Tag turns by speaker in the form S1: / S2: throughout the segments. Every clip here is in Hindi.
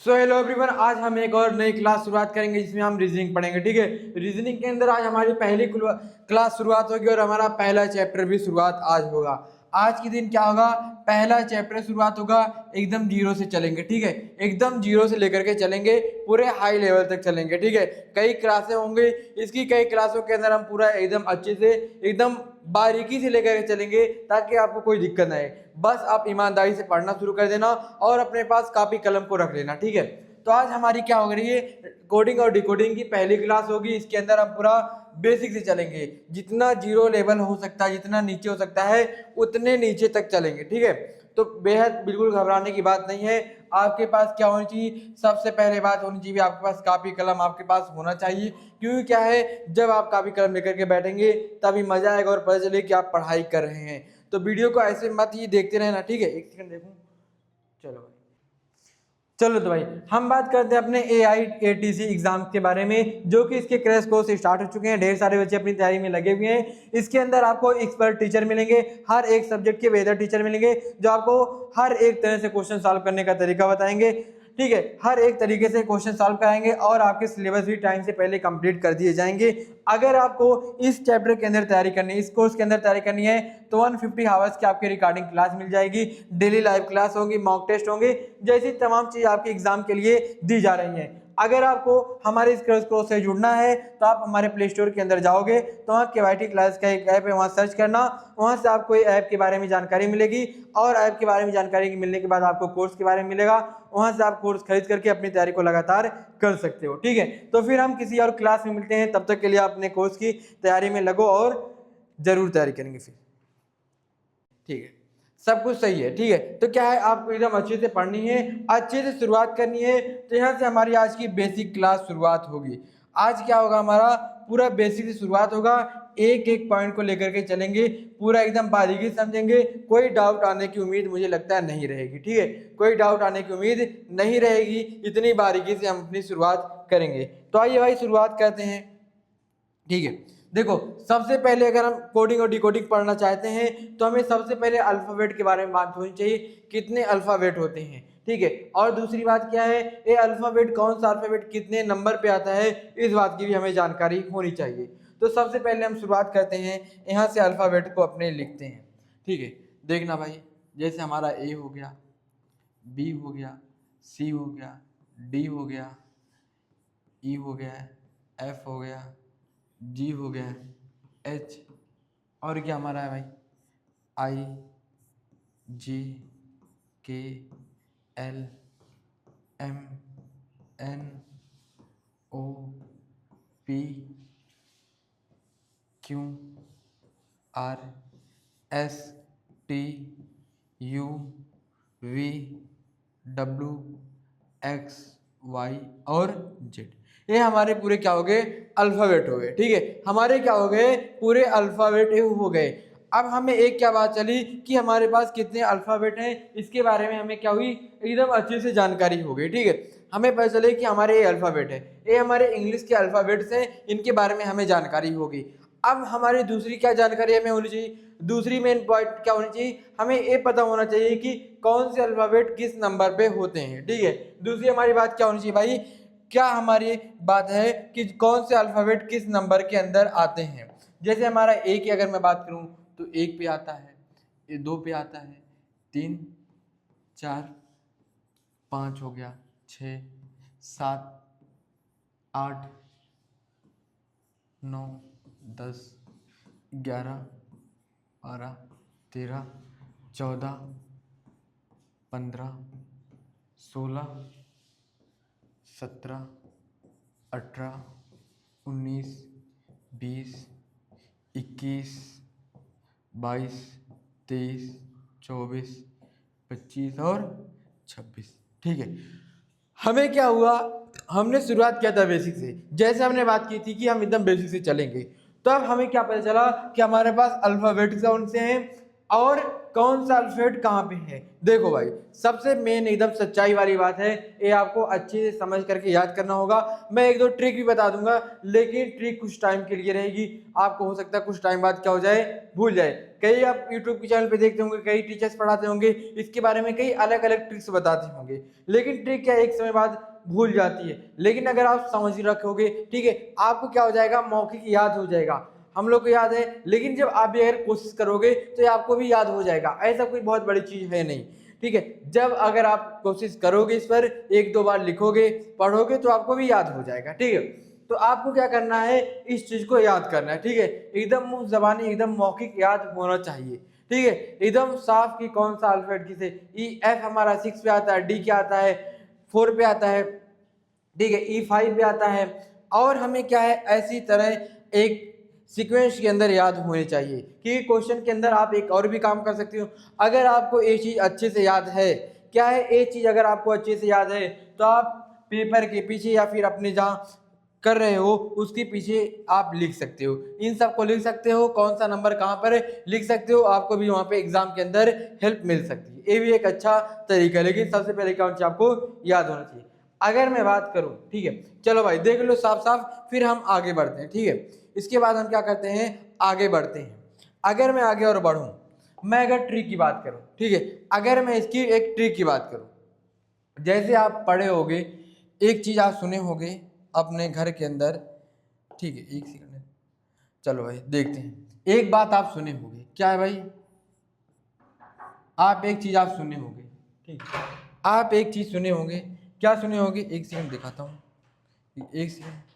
S1: सो हेलो एवरीवन, आज हम एक और नई क्लास शुरुआत करेंगे जिसमें हम रीजनिंग पढ़ेंगे। ठीक है, रीजनिंग के अंदर आज हमारी पहली क्लास शुरुआत होगी और हमारा पहला चैप्टर भी शुरुआत आज होगा। आज के दिन क्या होगा, पहला चैप्टर शुरुआत होगा, एकदम जीरो से चलेंगे। ठीक है, एकदम जीरो से लेकर के चलेंगे, पूरे हाई लेवल तक चलेंगे। ठीक है, कई क्लासें होंगी, इसकी कई क्लासों के अंदर हम पूरा एकदम अच्छे से एकदम बारीकी से लेकर के चलेंगे ताकि आपको कोई दिक्कत ना आए। बस आप ईमानदारी से पढ़ना शुरू कर देना और अपने पास कापी कलम को रख लेना। ठीक है, तो आज हमारी क्या हो रही है, कोडिंग और डिकोडिंग की पहली क्लास होगी। इसके अंदर हम पूरा बेसिक से चलेंगे, जितना जीरो लेवल हो सकता है, जितना नीचे हो सकता है उतने नीचे तक चलेंगे। ठीक है, तो बेहद बिल्कुल घबराने की बात नहीं है। आपके पास क्या होनी चाहिए, सबसे पहले बात होनी चाहिए आपके पास कापी कलम आपके पास होना चाहिए। क्योंकि क्या है, जब आप कापी कलम लेकर के बैठेंगे तभी मजा आएगा और पता चले कि आप पढ़ाई कर रहे हैं। तो वीडियो को ऐसे मत ही देखते रहना। ठीक है, एक सेकंड देखूं, चलो तो भाई हम बात करते हैं अपने AIATC एग्जाम के बारे में, जो कि इसके क्रैश कोर्स स्टार्ट हो चुके हैं। ढेर सारे बच्चे अपनी तैयारी में लगे हुए हैं। इसके अंदर आपको एक्सपर्ट टीचर मिलेंगे, हर एक सब्जेक्ट के वेदर टीचर मिलेंगे जो आपको हर एक तरह से क्वेश्चन सॉल्व करने का तरीका बताएंगे। ठीक है, हर एक तरीके से क्वेश्चन सॉल्व कराएंगे और आपके सिलेबस भी टाइम से पहले कंप्लीट कर दिए जाएंगे। अगर आपको इस चैप्टर के अंदर तैयारी करनी है, इस कोर्स के अंदर तैयारी करनी है, तो 150 आवर्स की आपकी रिकॉर्डिंग क्लास मिल जाएगी। डेली लाइव क्लास होगी, मॉक टेस्ट होंगे, जैसी तमाम चीज आपके एग्जाम के लिए दी जा रही हैं। अगर आपको हमारे इस कोर्स से जुड़ना है तो आप हमारे प्ले स्टोर के अंदर जाओगे तो वहाँ KYT क्लास का एक ऐप है, वहाँ सर्च करना, वहाँ से आपको ऐप के बारे में जानकारी मिलेगी और ऐप के बारे में जानकारी मिलने के बाद आपको कोर्स के बारे में मिलेगा। वहाँ से आप कोर्स खरीद करके अपनी तैयारी को लगातार कर सकते हो। ठीक है, तो फिर हम किसी और क्लास में मिलते हैं, तब तक के लिए आप अपने कोर्स की तैयारी में लगो और जरूर तैयारी करेंगे फिर। ठीक है, सब कुछ सही है। ठीक है, तो क्या है, आपको एकदम अच्छे से पढ़नी है, अच्छे से शुरुआत करनी है। तो यहाँ से हमारी आज की बेसिक क्लास शुरुआत होगी। आज क्या होगा, हमारा पूरा बेसिक से शुरुआत होगा, एक एक पॉइंट को लेकर के चलेंगे, पूरा एकदम बारीकी समझेंगे। कोई डाउट आने की उम्मीद मुझे लगता है नहीं रहेगी। ठीक है, कोई डाउट आने की उम्मीद नहीं रहेगी, इतनी बारीकी से हम अपनी शुरुआत करेंगे। तो आइए भाई शुरुआत करते हैं। ठीक है, देखो सबसे पहले अगर हम कोडिंग और डिकोडिंग पढ़ना चाहते हैं तो हमें सबसे पहले अल्फाबेट के बारे में बात होनी चाहिए, कितने अल्फाबेट होते हैं। ठीक है, और दूसरी बात क्या है, ये अल्फाबेट कौन सा अल्फाबेट कितने नंबर पे आता है, इस बात की भी हमें जानकारी होनी चाहिए। तो सबसे पहले हम शुरुआत करते हैं, यहाँ से अल्फाबेट को अपने लिखते हैं। ठीक है, देखना भाई, जैसे हमारा A हो गया, B हो गया, C हो गया, D हो गया, E हो गया, F हो गया, G हो गया, H, और क्या हमारा है भाई, I, J, K, L, M, N, O, P, Q, R, S, T, U, V, W, X, Y और Z। ये हमारे पूरे क्या हो गए, अल्फाबेट हो गए। ठीक है, हमारे क्या हो गए, पूरे अल्फाबेट हो गए। अब हमें एक क्या बात चली कि हमारे पास कितने अल्फाबेट हैं, इसके बारे में हमें क्या हुई, एकदम अच्छे से जानकारी हो गई। ठीक है, हमें पता चले कि हमारे ये अल्फाबेट है, ये हमारे इंग्लिश के अल्फाबेट्स हैं, इनके बारे में हमें जानकारी होगी। अब हमारी दूसरी क्या जानकारी हमें होनी चाहिए, दूसरी मेन पॉइंट क्या होनी चाहिए, हमें ये पता होना चाहिए कि कौन से अल्फाबेट किस नंबर पे होते हैं। ठीक है, दूसरी हमारी बात क्या होनी चाहिए भाई, क्या हमारी बात है कि कौन से अल्फाबेट किस नंबर के अंदर आते हैं। जैसे हमारा A की अगर मैं बात करूं तो 1 पे आता है, 2 पे आता है, 3, 4, 5 हो गया, 6, 7, 8, 9, 10, 11, 12, 13, 14, 15, 16, 17, 18, 19, 20, 21, 22, 23, 24, 25 और 26। ठीक है, हमें क्या हुआ, हमने शुरुआत किया था बेसिक से, जैसे हमने बात की थी कि हम एकदम बेसिक से चलेंगे। तो अब हमें क्या पता चला कि हमारे पास अल्फाबेट कौन से हैं, और कौन सा अल्फाबेट कहाँ पे है। देखो भाई, सबसे मेन एकदम सच्चाई वाली बात है, ये आपको अच्छे से समझ करके याद करना होगा। मैं एक दो ट्रिक भी बता दूंगा, लेकिन ट्रिक कुछ टाइम के लिए रहेगी, आपको हो सकता है कुछ टाइम बाद क्या हो जाए, भूल जाए। कई आप यूट्यूब के चैनल पे देखते होंगे, कई टीचर्स पढ़ाते होंगे, इसके बारे में कई अलग अलग ट्रिक्स बताते होंगे, लेकिन ट्रिक क्या एक समय बाद भूल जाती है। लेकिन अगर आप समझ रखोगे, ठीक है, आपको क्या हो जाएगा, मौखिक याद हो जाएगा। हम लोग को याद है, लेकिन जब आप भी अगर कोशिश करोगे तो ये आपको भी याद हो जाएगा, ऐसा कोई बहुत बड़ी चीज है नहीं, ठीक है। जब अगर आप कोशिश करोगे, इस पर एक दो बार लिखोगे, पढ़ोगे, तो आपको भी याद हो जाएगा, ठीक है। तो आपको क्या करना है, इस चीज को याद करना है, ठीक है। एकदम मुंह जबानी, एकदम मौखिक याद होना चाहिए, ठीक है। एकदम साफ कि कौन सा अल्फाबेट किसे, ई एफ हमारा 6 पे आता है, डी क्या आता है 4 पे आता है, ठीक है, ई 5 पे आता है। और हमें क्या है, ऐसी तरह एक सीक्वेंस के अंदर याद होने चाहिए कि क्वेश्चन के अंदर आप एक और भी काम कर सकते हो। अगर आपको ये चीज़ अच्छे से याद है, क्या है ये चीज़ अगर आपको अच्छे से याद है, तो आप पेपर के पीछे या फिर अपने जहाँ कर रहे हो उसके पीछे आप लिख सकते हो, इन सब को लिख सकते हो, कौन सा नंबर कहाँ पर लिख सकते हो, आपको भी वहाँ पे एग्जाम के अंदर हेल्प मिल सकती है। ये भी एक अच्छा तरीका है, लेकिन सबसे पहले क्या होना चाहिए, आपको याद होना चाहिए। अगर मैं बात करूं, ठीक है, चलो भाई देख लो साफ साफ, फिर हम आगे बढ़ते हैं, ठीक है। इसके बाद हम क्या करते हैं, आगे बढ़ते हैं। अगर मैं आगे और बढ़ूं, मैं अगर ट्रिक की बात करूं, ठीक है, अगर मैं इसकी एक ट्रिक की बात करूं, जैसे आप पढ़े होगे, एक चीज आप सुने होगे अपने घर के अंदर, ठीक है, एक सेकंड, चलो भाई देखते हैं। एक बात आप सुने होगे, क्या है भाई, आप एक चीज आप सुने होंगे, ठीक है, आप एक चीज सुने होंगे, क्या सुने होंगे, एक सेकंड दिखाता हूँ, एक सेकंड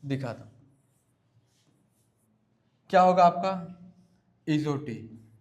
S1: दिखाता हूँ, क्या होगा आपका, इजोटी,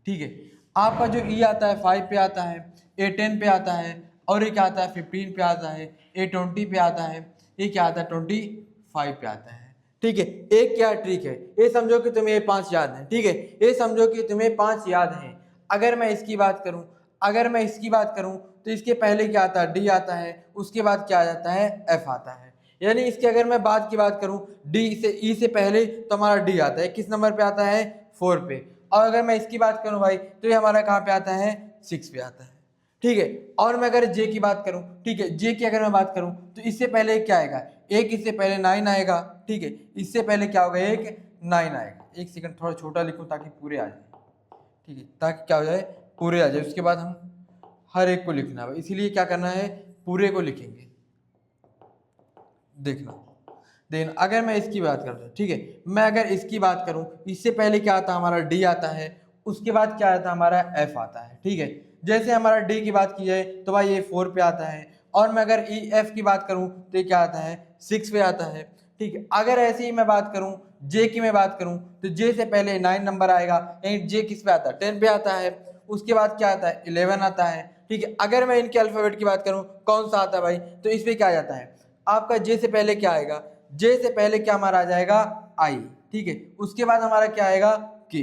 S1: ठीक है। आपका जो ई आता है 5 पे आता है, ए 10 पे आता है, और ये क्या आता है 15 पे आता है, ए 20 पे आता है, ये क्या आता है 25 पे आता है, ठीक है। एक क्या ट्रिक है, ये समझो कि तुम्हें ये 5 याद है, ठीक है, ये समझो कि तुम्हें 5 याद हैं। अगर मैं इसकी बात करूं, अगर मैं इसकी बात करूं, तो इसके पहले क्या आता है, डी आता है, उसके बाद क्या आ जाता है, एफ आता है। यानी इसके अगर मैं बाद की बात करूं, डी से ई से पहले तो हमारा डी आता है, किस नंबर पे आता है, 4 पे। और अगर मैं इसकी बात करूं भाई, तो ये हमारा कहाँ पे आता है, 6 पे आता है, ठीक है। और मैं अगर जे की बात करूं, ठीक है, जे की अगर मैं बात करूं, तो इससे पहले क्या आएगा, एक, इससे पहले 9 आएगा, ठीक है, इससे पहले क्या होगा, एक 9 आएगा। एक सेकंड थोड़ा छोटा लिखूं ताकि पूरे आ जाए, ठीक है, ताकि क्या हो जाए, पूरे आ जाए। उसके बाद हम हर एक को लिखना है, इसीलिए क्या करना है, पूरे को लिखेंगे, देखना। देन अगर मैं इसकी बात करता हूँ, ठीक है, मैं अगर इसकी बात करूँ, इससे पहले क्या आता है, हमारा डी आता है, उसके बाद क्या आता है, हमारा एफ आता है, ठीक है। जैसे हमारा डी की बात की जाए तो भाई ये 4 पे आता है, और मैं अगर ई एफ की बात करूँ तो ये क्या आता है, 6 पे आता है, ठीक है। अगर ऐसे ही मैं बात करूँ, जे की मैं बात करूँ, तो जे से पहले 9 नंबर आएगा, यानी जे किस पे आता है, 10 पे आता है। उसके बाद क्या आता है, 11 आता है, ठीक है। अगर मैं इनके अल्फाबेट की बात करूँ, कौन सा आता है भाई, तो इस पे क्या आ जाता है, आपका जे से पहले क्या आएगा, जे से पहले क्या हमारा आ जाएगा, आई, ठीक है। उसके बाद हमारा क्या आएगा, के,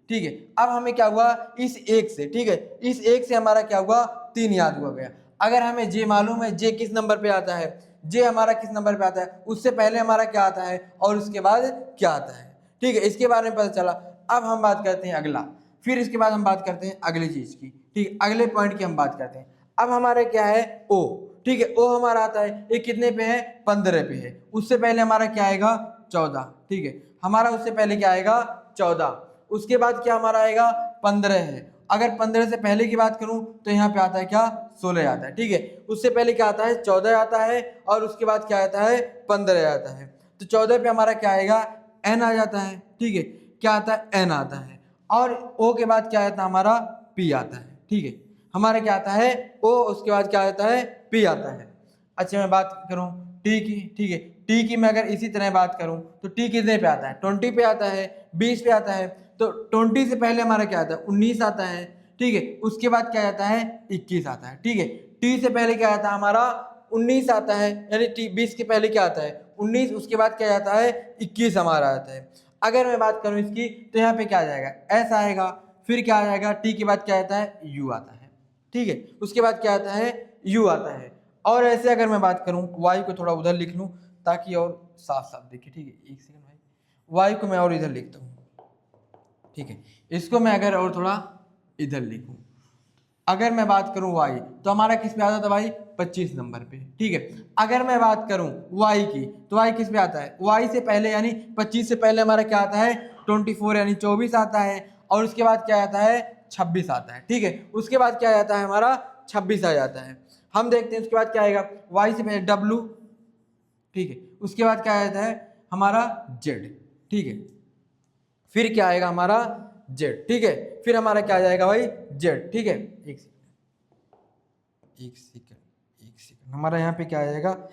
S1: ठीक है। अब हमें क्या हुआ, इस एक से, ठीक है, इस एक से हमारा क्या हुआ, 3 याद हुआ गया। अगर हमें जे मालूम है, जे किस नंबर पे आता है, जे हमारा किस नंबर पे आता है, उससे पहले हमारा क्या आता है और उसके बाद क्या आता है, ठीक है, इसके बारे में पता चला। अब हम बात करते हैं अगला, फिर इसके बाद हम बात करते हैं अगली चीज की, ठीक है, अगले पॉइंट की हम बात करते हैं। अब हमारे क्या है, ओ, ठीक है, ओ हमारा आता है, ये कितने पे है, 15 पे है। उससे पहले हमारा क्या आएगा, 14, ठीक है, हमारा उससे पहले क्या आएगा, 14। उसके बाद क्या हमारा आएगा, 15 है। अगर 15 से पहले की बात करूं तो यहाँ पे आता है क्या, 16 आता है, ठीक है। उससे पहले क्या आता है, 14 आता है, और उसके बाद क्या आता है, 15 आता है। तो 14 पे हमारा क्या आएगा, एन आ जाता है, ठीक है, क्या आता है, एन आता है। और ओ के बाद क्या आता है, हमारा पी आता है, ठीक है। हमारा क्या आता है, ओ, उसके बाद क्या आता है, पी आता है। अच्छा मैं बात करूं टी की, ठीक है, टी की मैं अगर इसी तरह बात करूं, तो टी कितने पे आता है, 20 पे आता है, 20 पे आता है। तो 20 से पहले हमारा क्या आता है, 19 आता है, ठीक है। उसके बाद क्या आता है, 21 आता है, ठीक है। टी से पहले क्या आता है, हमारा 19 आता है, यानी टी 20 के पहले क्या आता है, 19। उसके बाद क्या आता है, 21 हमारा आता है। अगर मैं बात करूं इसकी, तो यहाँ पे क्या आ जाएगा, एस आएगा। फिर क्या आ जाएगा, टी के बाद क्या आता है, यू आता है, ठीक है। उसके बाद क्या आता है, यू आता है। और ऐसे अगर मैं बात करूं, वाई को थोड़ा उधर लिख लूं ताकि और साफ साफ दिखे, ठीक है, एक सेकंड भाई, वाई को मैं और इधर लिखता हूं, ठीक है। इसको मैं अगर और थोड़ा इधर लिखूं, अगर मैं बात करूं y तो हमारा किस पे आता था भाई 25 नंबर पे, ठीक है। अगर मैं बात करूं y की तो y किस पे आता है, y से पहले यानी 25 से पहले हमारा क्या आता है 24 यानी 24 आता है, और उसके बाद क्या आता है 26 आता है, ठीक है। उसके बाद क्या आता है हमारा 26 आ जाता है। हम देखते हैं उसके बाद क्या आएगा, y से पहले w, ठीक है। उसके बाद क्या आता है हमारा z, ठीक है। फिर क्या आएगा हमारा z, ठीक है। फिर हमारा क्या आ जाएगा भाई z, ठीक है। एक सेकंड हमारा यहाँ पे क्या आ जाएगा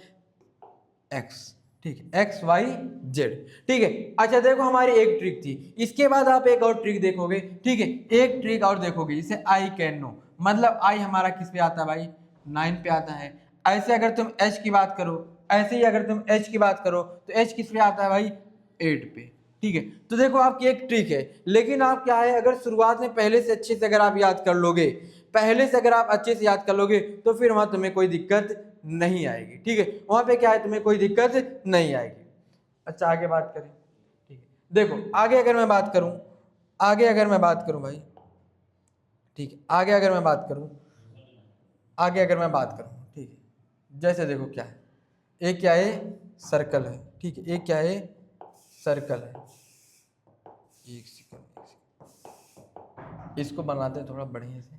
S1: x, ठीक है, x y z, ठीक है। अच्छा देखो हमारी एक ट्रिक थी, इसके बाद आप एक और ट्रिक देखोगे, ठीक है। एक ट्रिक और देखोगे जिसे आई कैन नो, मतलब आई हमारा किस पे आता है भाई 9 पे आता है। ऐसे अगर तुम h की बात करो, ऐसे ही अगर तुम h की बात करो तो h किस पे आता है भाई 8 पे, ठीक है। तो देखो आपकी एक ट्रिक है, लेकिन आप क्या है अगर शुरुआत में पहले से अच्छे से अगर आप याद कर लोगे, पहले से अगर आप अच्छे से याद कर लोगे तो फिर वहां तुम्हें कोई दिक्कत नहीं आएगी, ठीक है। वहां पे क्या है तुम्हें कोई दिक्कत नहीं आएगी। अच्छा आगे बात करें, ठीक है। देखो आगे अगर मैं बात करूं, आगे अगर मैं बात करूं भाई, ठीक है, आगे अगर मैं बात करूं, आगे अगर मैं बात करूं, ठीक है। जैसे देखो क्या है, एक क्या है सर्कल है, ठीक है, एक क्या है सर्कल है। एक सेकंड इसको बनाते हैं थोड़ा बढ़िया से,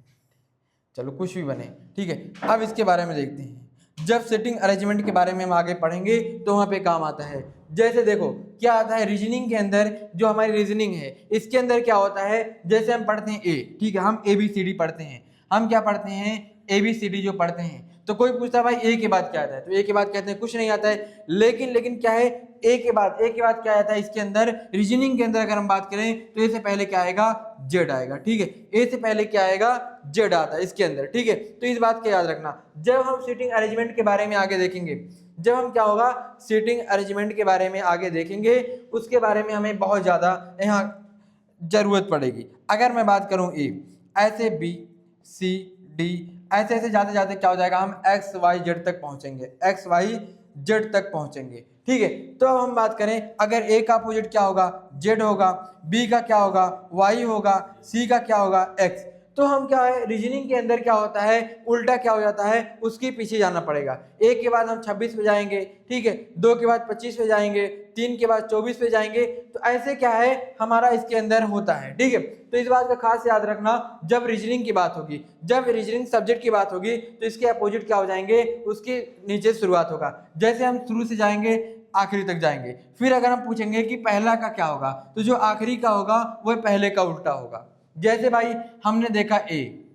S1: चलो कुछ भी बने, ठीक है। अब इसके बारे में देखते हैं, जब सेटिंग अरेंजमेंट के बारे में हम आगे पढ़ेंगे तो वहाँ पे काम आता है। जैसे देखो क्या आता है रीजनिंग के अंदर, जो हमारी रीजनिंग है इसके अंदर क्या होता है, जैसे हम पढ़ते हैं ए, ठीक है, हम ABCD पढ़ते हैं, हम क्या पढ़ते हैं ABCD जो पढ़ते हैं। तो कोई पूछता है भाई ए के बाद क्या आता है, तो ए के बाद कहते हैं कुछ नहीं आता है, लेकिन क्या है ए के बाद क्या आता है इसके अंदर, रीजनिंग के अंदर अगर हम बात करें तो ए से पहले क्या आएगा जेड आएगा, ठीक है। ए से पहले क्या आएगा जेड आता है इसके अंदर, ठीक है। तो इस बात का याद रखना, जब हम सीटिंग अरेंजमेंट के बारे में आगे देखेंगे, जब हम क्या होगा सीटिंग अरेंजमेंट के बारे में आगे देखेंगे, उसके बारे में हमें बहुत ज्यादा यहाँ जरूरत पड़ेगी। अगर मैं बात करूं ए, ऐसे B C D ऐसे ऐसे जाते जाते क्या हो जाएगा, हम एक्स वाई जेड तक पहुंचेंगे, एक्स वाई जेड तक पहुंचेंगे, ठीक है। तो अब हम बात करें, अगर ए का अपोजिट क्या होगा जेड होगा, बी का क्या होगा वाई होगा, सी का क्या होगा एक्स। तो हम क्या है रीजनिंग के अंदर क्या होता है उल्टा क्या हो जाता है, उसके पीछे जाना पड़ेगा। एक के बाद हम 26 पे जाएंगे, ठीक है, 2 के बाद 25 पे जाएंगे, 3 के बाद 24 पे जाएंगे। तो ऐसे क्या है हमारा इसके अंदर होता है, ठीक है। तो इस बात का खास याद रखना, जब रीजनिंग की बात होगी, जब रीजनिंग सब्जेक्ट की बात होगी तो इसके अपोजिट क्या हो जाएंगे, उसके नीचे शुरुआत होगा। जैसे हम शुरू से जाएंगे आखिरी तक जाएंगे, फिर अगर हम पूछेंगे कि पहला का क्या होगा, तो जो आखिरी का होगा वह पहले का उल्टा होगा। जैसे भाई हमने देखा ए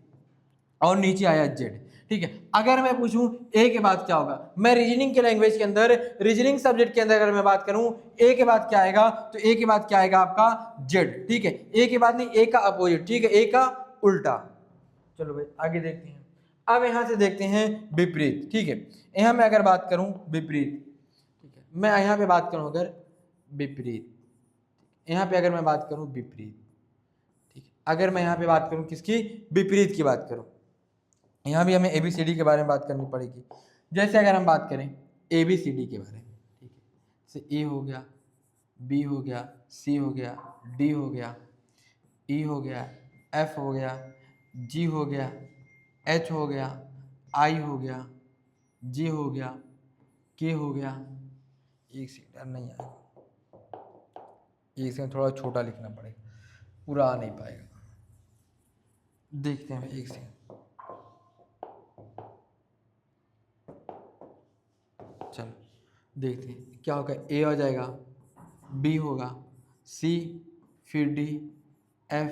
S1: और नीचे आया जेड, ठीक है। अगर मैं पूछूं ए के बाद क्या होगा, मैं रीजनिंग के लैंग्वेज के अंदर, रीजनिंग सब्जेक्ट के अंदर अगर मैं बात करूं ए के बाद क्या आएगा, तो ए के बाद क्या आएगा आपका जेड, ठीक है। ए के बाद नहीं, ए का अपोजिट, ठीक है, ए का उल्टा। चलो भाई आगे देखते हैं। अब यहां से देखते हैं विपरीत, ठीक है। यहां मैं अगर बात करूं विपरीत, ठीक है, मैं यहां पे बात करूं अगर विपरीत, यहां पे अगर मैं बात करूं विपरीत, ठीक है, अगर मैं यहां पे बात करूं किसकी विपरीत की बात करूं, यहाँ भी हमें ABCD के बारे में बात करनी पड़ेगी। जैसे अगर हम बात करें ABCD के बारे में, ठीक है, जैसे A हो गया, B हो गया, C हो गया, D हो गया, E हो गया, F हो गया, G हो गया, H हो गया, I हो गया, J हो गया, K हो गया। एक सेकंड नहीं आएगा, एक सेकंड थोड़ा छोटा लिखना पड़ेगा, पूरा आ नहीं पाएगा, देखते हैं एक सेकंड। चलो देखते हैं क्या होगा, ए हो जाएगा, बी होगा, सी, फिर डी, एफ,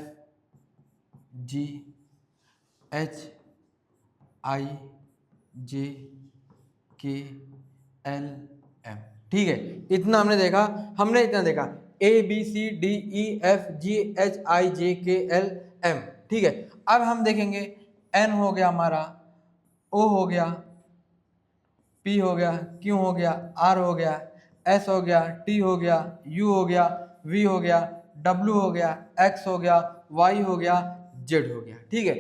S1: जी, एच, आई, जे, के, एल, एम, ठीक है। इतना हमने देखा, हमने इतना देखा ABCDEFGHIJKL M, ठीक है। अब हम देखेंगे N हो गया हमारा, O हो गया, P हो गया, Q हो गया, R हो गया, S हो गया, T हो गया, U हो गया, V हो गया, W हो गया, X हो गया, Y हो गया, Z हो गया, ठीक है।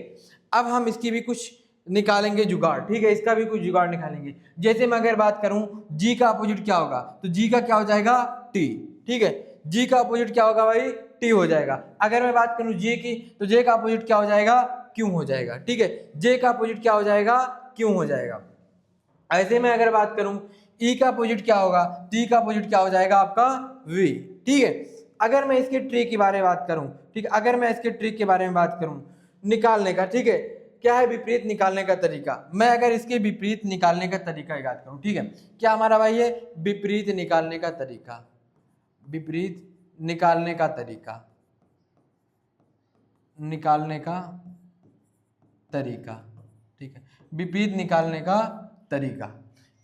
S1: अब हम इसकी भी कुछ निकालेंगे जुगाड़, ठीक है, इसका भी कुछ जुगाड़ निकालेंगे। जैसे मैं अगर बात करूं G का अपोजिट क्या होगा, तो G का क्या हो जाएगा T, ठीक है, G का अपोजिट क्या होगा भाई टी हो जाएगा। अगर मैं बात करूं जे की, तो जे का अपोजिट क्या हो जाएगा, क्यू हो जाएगा। ठीक है, जे का अपोजिट क्या हो जाएगा, क्यू हो जाएगा। ऐसे में अगर बात करूं ई का अपोजिट क्या होगा, टी का अपोजिट क्या हो जाएगा आपका वी। ठीक है, अगर मैं इसके ट्रिक के बारे में बात करूं, ठीक है, अगर मैं इसके ट्रिक के बारे में बात करूं निकालने का, ठीक है, क्या है विपरीत निकालने का तरीका, मैं अगर इसके विपरीत निकालने का तरीका याद करूं, ठीक है, क्या हमारा भाई है विपरीत निकालने का तरीका, विपरीत निकालने का तरीका, निकालने का तरीका, ठीक है, विपरीत निकालने का तरीका,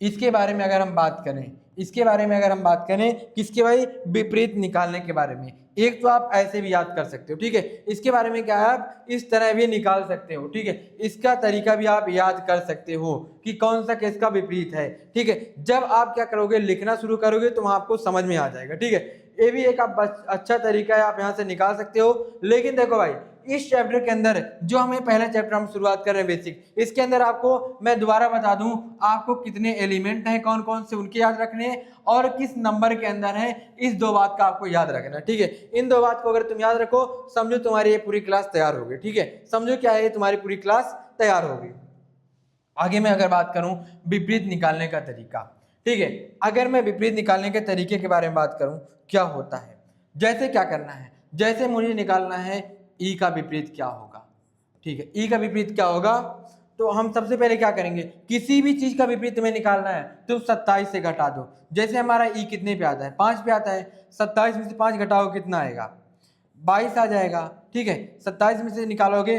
S1: इसके बारे में अगर हम बात करें, इसके बारे में अगर हम बात करें किसके भाई, विपरीत निकालने के बारे में, एक तो आप ऐसे भी याद कर सकते हो, ठीक है, इसके बारे में क्या है आप इस तरह भी निकाल सकते हो, ठीक है, इसका तरीका भी आप याद कर सकते हो कि कौन सा किसका विपरीत है। ठीक है, जब आप क्या करोगे लिखना शुरू करोगे तो वहां आपको समझ में आ जाएगा। ठीक है, ये भी एक आप अच्छा तरीका है, आप यहाँ से निकाल सकते हो। लेकिन देखो भाई इस चैप्टर के अंदर जो हमें पहला चैप्टर हम शुरुआत कर रहे हैं बेसिक, इसके अंदर आपको मैं दोबारा बता दूं आपको कितने एलिमेंट हैं, कौन कौन से उनके याद रखने हैं और किस नंबर के अंदर है, इस दो बात का आपको याद रखना। ठीक है, इन दो बात को अगर तुम याद रखो समझो तुम्हारी ये पूरी क्लास तैयार होगी। ठीक है, समझो क्या है तुम्हारी पूरी क्लास तैयार होगी। आगे मैं अगर बात करूं विपरीत निकालने का तरीका, ठीक है, अगर मैं विपरीत निकालने के तरीके के बारे में बात करूं क्या होता है, जैसे क्या करना है, जैसे मुझे निकालना है ई का विपरीत क्या होगा। ठीक है, ई का विपरीत क्या होगा, तो हम सबसे पहले क्या करेंगे, किसी भी चीज का विपरीत में निकालना है तो 27 से घटा दो। जैसे हमारा ई कितने पे आता है, 5 पे आता है, 27 में से 5 घटाओ कितना आएगा, 22 आ जाएगा। ठीक है, 27 में से निकालोगे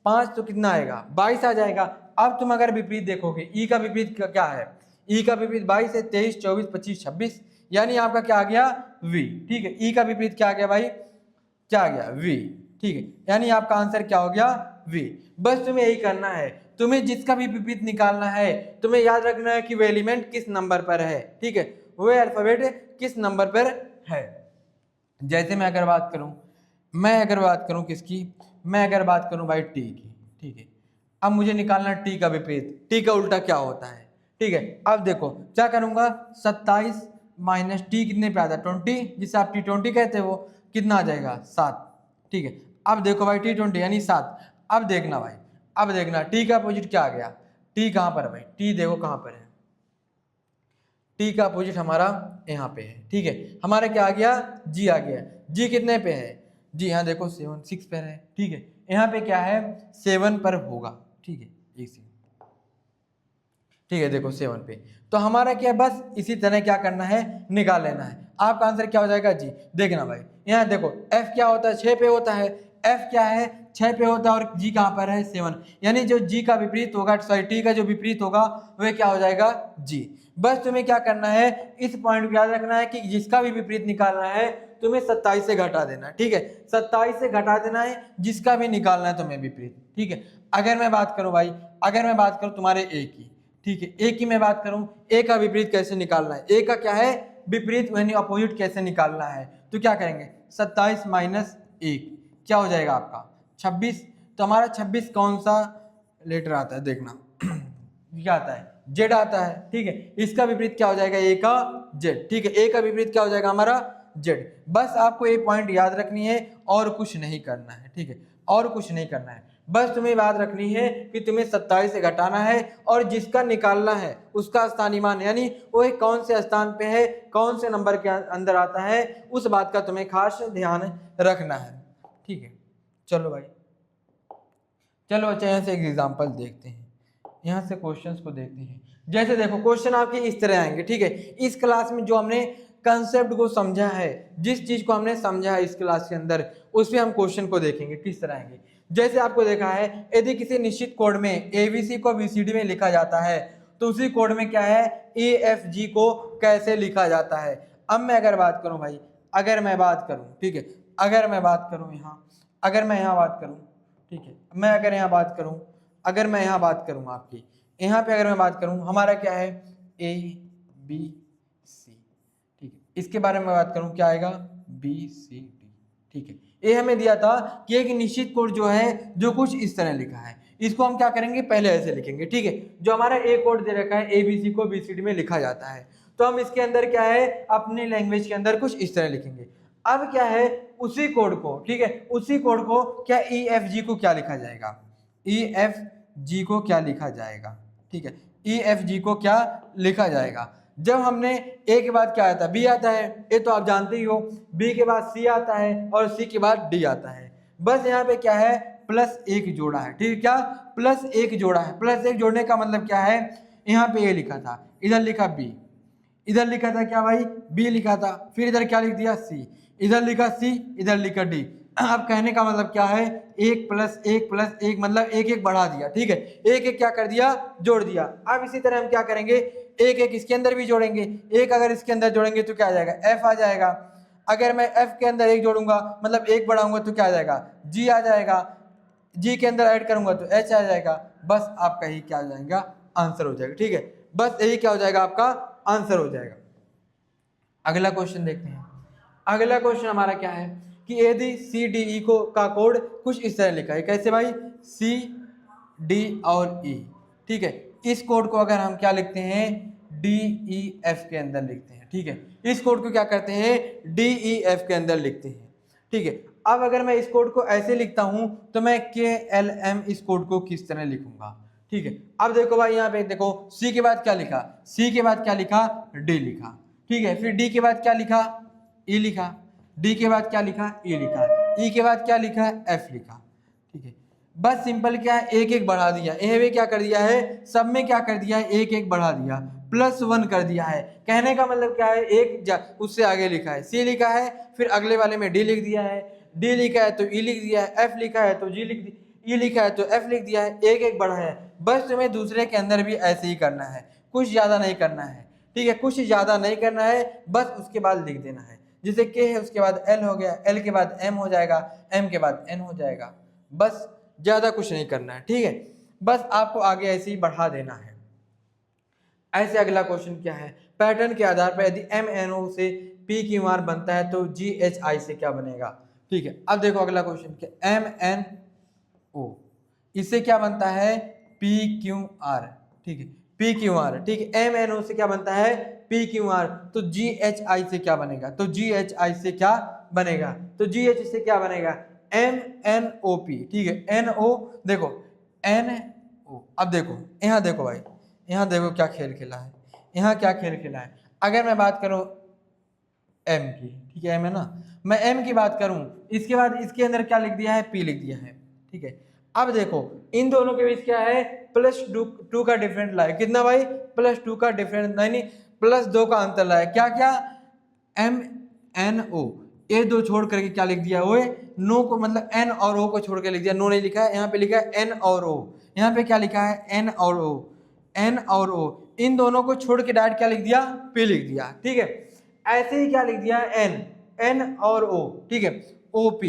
S1: 5 तो कितना आएगा, 22 आ जाएगा। अब तुम अगर विपरीत देखोगे ई का विपरीत क्या है, ई का विपरीत 22 है, 23, 24, 25, 26, यानी आपका क्या आ गया वी। ठीक है, ई का विपरीत क्या आ गया भाई, क्या आ गया वी। ठीक है, यानी आपका आंसर क्या हो गया वी। बस तुम्हें यही करना है, तुम्हें जिसका भी विपरीत निकालना है तुम्हें याद रखना है कि वो एलिमेंट किस नंबर पर है। ठीक है, वो अल्फाबेट किस नंबर पर है। जैसे मैं अगर बात करूं किसकी, मैं अगर बात करूं भाई टी की। ठीक है, अब मुझे निकालना टी का विपरीत, टी का उल्टा क्या होता है। ठीक है, अब देखो क्या करूंगा, 27 माइनस टी कितने पे आता है 20, जिसे आप T20 कहते हो, कितना आ जाएगा 7। ठीक है, अब देखो भाई T20 यानी 7। अब देखना भाई, अब देखना टी का अपोजिट क्या आ गया, टी कहां पर है भाई, टी देखो कहां पर है, टी का अपोजिट हमारा यहाँ पे है। ठीक है, हमारा क्या आ गया जी आ गया, जी कितने पे है, जी यहाँ देखो 7 6 पर है। ठीक है, यहाँ पे क्या है 7 पर होगा। ठीक है, एक सेकंड, ठीक है देखो 7 पे, तो हमारा क्या बस इसी तरह क्या करना है निकाल लेना है। आपका आंसर क्या हो जाएगा जी। देखना भाई यहाँ देखो एफ क्या होता है 6 पे होता है, एफ क्या है 6 पे होता है और जी कहाँ पर है 7, यानी जो जी का विपरीत होगा, सॉरी टी का जो विपरीत होगा वह क्या हो जाएगा जी। बस तुम्हें क्या करना है इस पॉइंट को याद रखना है कि जिसका भी विपरीत निकालना है तुम्हें 27 से घटा देना है। ठीक है, 27 से घटा देना है जिसका भी निकालना है तुम्हें विपरीत। ठीक है, अगर मैं बात करूं भाई, अगर मैं बात करूं तुम्हारे ए की, ठीक है, ए की मैं बात करूं, ए का विपरीत कैसे निकालना है, ए का क्या है विपरीत यानी अपोजिट कैसे निकालना है, तो क्या करेंगे 27 माइनस 1 क्या हो जाएगा आपका 26। तो हमारा 26 कौन सा लेटर आता है देखना क्या आता है जेड आता है। ठीक है, इसका विपरीत क्या हो जाएगा ए का जेड। ठीक है, ए का विपरीत क्या हो जाएगा हमारा जेड। बस आपको ये पॉइंट याद रखनी है और कुछ नहीं करना है। ठीक है, और कुछ नहीं करना है, बस तुम्हें बात रखनी है कि तुम्हें 27 से घटाना है और जिसका निकालना है उसका स्थानीय मान यानी वो कौन से स्थान पे है, कौन से नंबर के अंदर आता है, उस बात का तुम्हें खास ध्यान रखना है। ठीक है, चलो भाई, चलो अच्छा यहाँ से एक एग्जांपल देखते हैं, यहाँ से क्वेश्चंस को देखते हैं। जैसे देखो क्वेश्चन आपके इस तरह आएंगे। ठीक है, इस क्लास में जो हमने कंसेप्ट को समझा है, जिस चीज को हमने समझा है इस क्लास के अंदर, उसमें हम क्वेश्चन को देखेंगे किस तरह आएंगे। जैसे आपको देखा है यदि किसी निश्चित कोड में ABC को BCD में लिखा जाता है तो उसी कोड में क्या है EFG को कैसे लिखा जाता है। अब मैं अगर बात करूं भाई, अगर मैं बात करूं, ठीक है, अगर मैं बात करूं यहाँ, अगर मैं यहाँ बात करूं, ठीक है, मैं अगर यहाँ बात करूं, अगर मैं यहाँ बात करूं आपकी यहाँ पे अगर मैं बात करूं हमारा क्या है ABC। ठीक है, इसके बारे में बात करूं क्या आएगा BCD। ठीक है, ये हमें दिया था कि एक निश्चित कोड जो है जो कुछ इस तरह लिखा है, इसको हम क्या करेंगे पहले ऐसे लिखेंगे। ठीक है, जो हमारा ए कोड दे रखा है ABC को BCD में लिखा जाता है, तो हम इसके अंदर क्या है अपनी लैंग्वेज के अंदर कुछ इस तरह लिखेंगे। अब क्या है उसी कोड को, ठीक है, उसी कोड को क्या EFG को क्या लिखा जाएगा, EFG को क्या लिखा जाएगा, ठीक है, EFG को क्या लिखा जाएगा। जब हमने A के बाद क्या आता है, B आता है, ये तो आप जानते ही हो, B के बाद C आता है और C के बाद D आता है। बस यहाँ पे क्या है, +1 जोड़ा है, ठीक है, क्या +1 जोड़ा है। +1 जोड़ने का मतलब क्या है, यहाँ पे A लिखा था, इधर लिखा B, इधर लिखा था क्या भाई, B लिखा था, फिर इधर क्या लिख दिया C, इधर लिखा C, इधर लिखा D। अब कहने का मतलब क्या है, 1 + 1 + 1 मतलब 1 1 बढ़ा दिया, ठीक है, 1 1 क्या कर दिया, जोड़ दिया। अब इसी तरह हम क्या करेंगे, 1 1 इसके अंदर भी जोड़ेंगे, 1 अगर इसके अंदर जोड़ेंगे तो क्या आ जाएगा, F आ जाएगा। अगर मैं F के अंदर 1 जोड़ूंगा मतलब 1 बढ़ाऊंगा तो क्या आ जाएगा, G आ जाएगा, G के अंदर ऐड करूंगा तो H आ जाएगा। बस आपका ही क्या हो जाएगा, आंसर हो जाएगा, ठीक है, बस यही क्या हो जाएगा, आपका आंसर हो जाएगा। अगला क्वेश्चन देखते हैं। अगला क्वेश्चन हमारा क्या है कि यदि CDE को का कोड कुछ इस तरह लिखा है, कैसे भाई, CD और E, ठीक है, इस कोड को अगर हम क्या लिखते हैं, DEF के अंदर लिखते हैं, ठीक है, इस कोड को क्या करते हैं, DEF के अंदर लिखते हैं, ठीक है। अब अगर मैं इस कोड को ऐसे लिखता हूं तो मैं KLM इस कोड को किस तरह लिखूंगा, ठीक है। अब देखो भाई, यहाँ पे देखो, C के बाद क्या लिखा, C के बाद क्या लिखा, D लिखा, ठीक है, फिर D के बाद क्या लिखा, E लिखा, D के बाद क्या लिखा, E लिखा, E के बाद क्या लिखा, F लिखा, ठीक है। बस सिंपल क्या है, 1 1 बढ़ा दिया, ये भी क्या कर दिया है, सब में क्या कर दिया है, 1 1 बढ़ा दिया, +1 कर दिया है। कहने का मतलब क्या है, एक उससे आगे लिखा है, C लिखा है, फिर अगले वाले में D लिख दिया है, D लिखा है तो E लिख दिया है, F लिखा है तो G लिख दिया, E लिखा है तो F लिख दिया है, 1 1 बढ़ा है। बस तुम्हें दूसरे के अंदर भी ऐसे ही करना है, कुछ ज़्यादा नहीं करना है, ठीक है, कुछ ज़्यादा नहीं करना है, बस उसके बाद लिख देना है। जैसे K है उसके बाद L हो गया, L के बाद M हो जाएगा, M के बाद N हो जाएगा, बस ज़्यादा कुछ नहीं करना है, ठीक है, बस आपको आगे ऐसे ही बढ़ा देना है। ऐसे अगला क्वेश्चन क्या है, पैटर्न के आधार पर यदि MNO से PQR बनता है तो GHI से क्या बनेगा, ठीक है। अब देखो अगला क्वेश्चन क्या, MNO इससे क्या बनता है, PQR, ठीक है, PQR, ठीक है, MNO से क्या बनता है, PQR, तो GHI से क्या बनेगा, तो GHI से क्या बनेगा, तो GH से क्या बनेगा, MNOP, ठीक है, NO, देखो NO। अब देखो यहाँ देखो भाई, यहाँ देखो क्या खेल खेला है, यहाँ क्या खेल खेला है। अगर मैं बात करूँ M की, ठीक है, M है ना, मैं M की बात करूँ, इसके बाद इसके अंदर क्या लिख दिया है, P लिख दिया है, ठीक है। अब देखो इन दोनों के बीच क्या है, +2 का डिफरेंट लाया, कितना भाई, +2 का डिफरेंस, नहीं +2 का अंतर लाया, क्या क्या, MNO, ये दो छोड़ करके क्या लिख दिया, वो नो को मतलब N और O को छोड़ के लिख दिया, नो नहीं लिखा है, यहाँ पे लिखा है N और O, यहाँ पे क्या लिखा है, N और O, N और O, इन दोनों को छोड़ के डायरेक्ट क्या लिख दिया, P लिख दिया, ठीक है। ऐसे ही क्या लिख दिया, N और O, ठीक है, OP,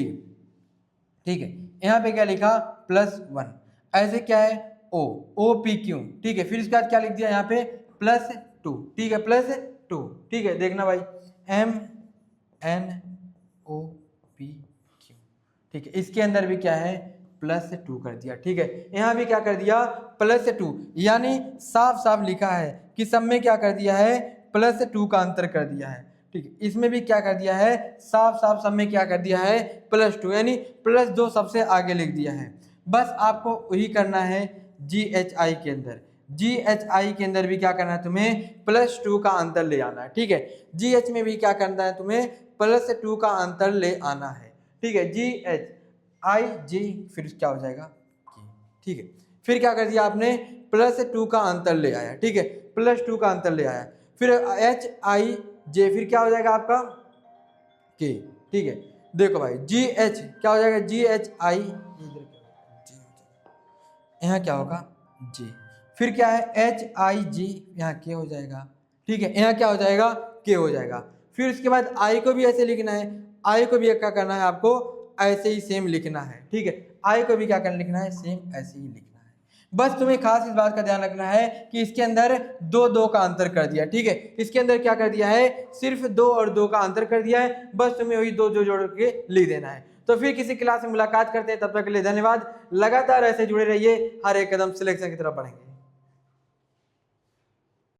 S1: ठीक है, यहाँ पे क्या लिखा, +1, ऐसे क्या है, OPQ, ठीक है, फिर इसके बाद क्या लिख दिया, यहाँ पे +2, ठीक है, +2, ठीक है, देखना भाई, MNOPQ, ठीक है, इसके अंदर भी क्या है, +2 कर दिया, ठीक है, यहाँ भी क्या कर दिया, +2, यानी साफ साफ लिखा है कि सब में क्या कर दिया है, +2 का अंतर कर दिया है, ठीक है, इसमें भी क्या कर दिया है, साफ साफ सब में क्या कर दिया है, +2, यानी +2 सबसे आगे लिख दिया है। बस आपको वही करना है GHI के अंदर, GHI के अंदर भी क्या करना है, तुम्हें +2 का अंतर ले आना है, ठीक है, GH में भी क्या करना है, तुम्हें +2 का अंतर ले आना है, ठीक है, GHIG, फिर क्या हो जाएगा, ठीक है, फिर क्या कर दिया आपने, +2 का अंतर ले आया, ठीक है, +2 का अंतर ले आया, फिर HIJ, फिर क्या हो जाएगा आपका K, ठीक है। देखो भाई GH क्या हो जाएगा, GHI, यहाँ क्या होगा J, फिर क्या है HIG, यहाँ K हो जाएगा, ठीक है, यहाँ क्या हो जाएगा, K हो जाएगा। फिर उसके बाद I को भी ऐसे लिखना है, I को भी क्या करना है, आपको ऐसे ही सेम लिखना है, ठीक है, I को भी क्या करना लिखना है, सेम ऐसे ही लिखना है। बस तुम्हें खास इस बात का ध्यान रखना है कि इसके अंदर 2 का अंतर कर दिया, ठीक है, इसके अंदर क्या कर दिया है, सिर्फ 2 और 2 का अंतर कर दिया है, बस तुम्हें वही 2 जोड़ के लिख देना है। तो फिर किसी क्लास में मुलाकात करते हैं, तब तक के लिए धन्यवाद। लगातार ऐसे जुड़े रहिए, हर एक कदम सिलेक्शन की तरफ बढ़ेंगे।